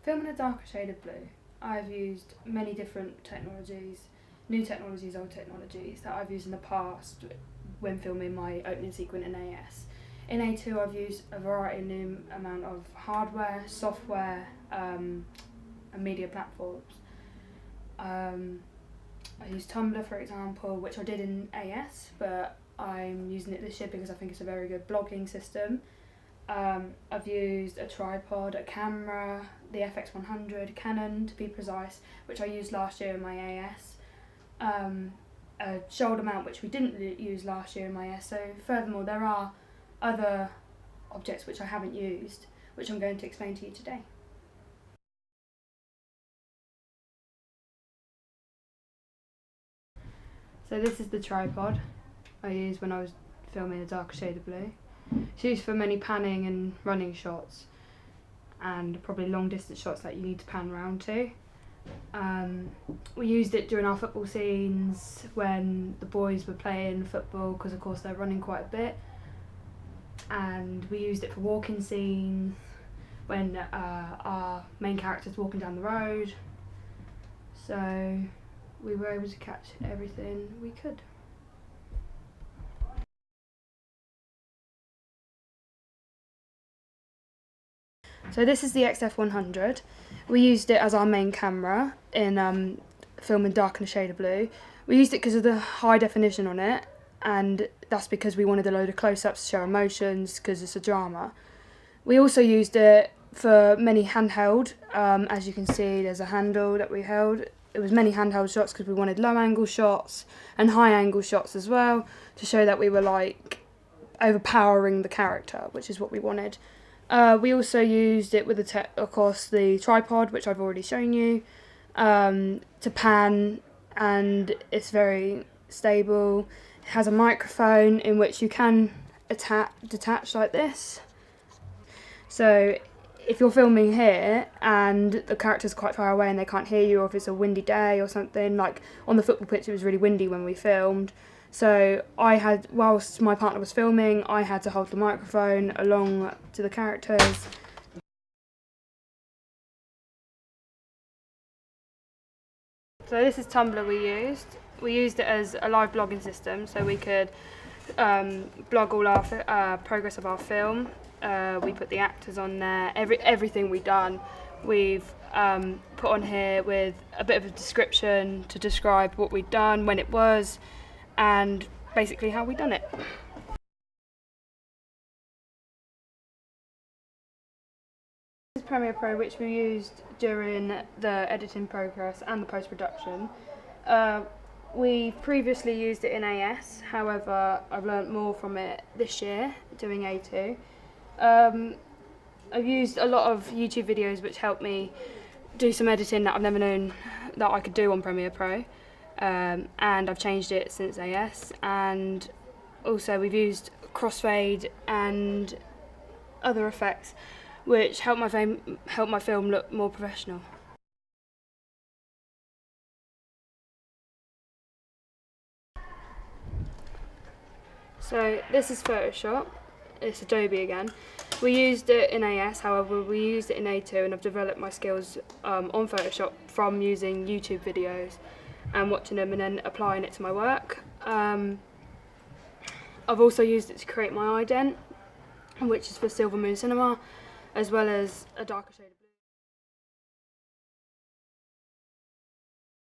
Film in a darker shade of blue. I've used many different technologies, new technologies, old technologies that I've used in the past when filming my opening sequence in AS. In A2 I've used a variety of new amount of hardware, software and media platforms. I used Tumblr for example, which I did in AS, but I'm using it this year because I think it's a very good blogging system. I've used a tripod, a camera, the FX100, Canon to be precise, which I used last year in my AS. A shoulder mount which we didn't use last year in my AS. So furthermore, there are other objects which I haven't used, which I'm going to explain to you today. So this is the tripod I used when I was filming a darker shade of blue. It's used for many panning and running shots, and probably long distance shots that you need to pan around to. We used it during our football scenes when the boys were playing football, because of course they're running quite a bit, and we used it for walking scenes when our main character's walking down the road, so we were able to catch everything we could. So this is the XF100. We used it as our main camera in filming dark and a shade of blue. We used it because of the high definition on it, and that's because we wanted a load of close-ups to show emotions because it's a drama. We also used it for many handheld. As you can see, there's a handle that we held. It was many handheld shots because we wanted low angle shots and high angle shots as well, to show that we were like overpowering the character, which is what we wanted. We also used it with of course the tripod, which I've already shown you, to pan, and it's very stable. It has a microphone in which you can detach like this. So if you're filming here and the character's quite far away and they can't hear you, or if it's a windy day or something, like on the football pitch it was really windy when we filmed, so whilst my partner was filming, I had to hold the microphone along to the characters. So this is Tumblr we used. We used it as a live blogging system, so we could blog all our progress of our film. We put the actors on there, everything we've done. We've put on here with a bit of a description to describe what we'd done, when it was, and basically how we done it. This is Premiere Pro, which we used during the editing progress and the post-production. We previously used it in AS, however I've learnt more from it this year doing A2. I've used a lot of YouTube videos which helped me do some editing that I've never known that I could do on Premiere Pro. And I've changed it since AS, and also we've used crossfade and other effects which help my film look more professional. So this is Photoshop. It's Adobe again. We used it in AS, however we used it in A2, and I've developed my skills on Photoshop from using YouTube videos and watching them and then applying it to my work. I've also used it to create my ident, which is for Silver Moon Cinema, as well as a darker shade of blue.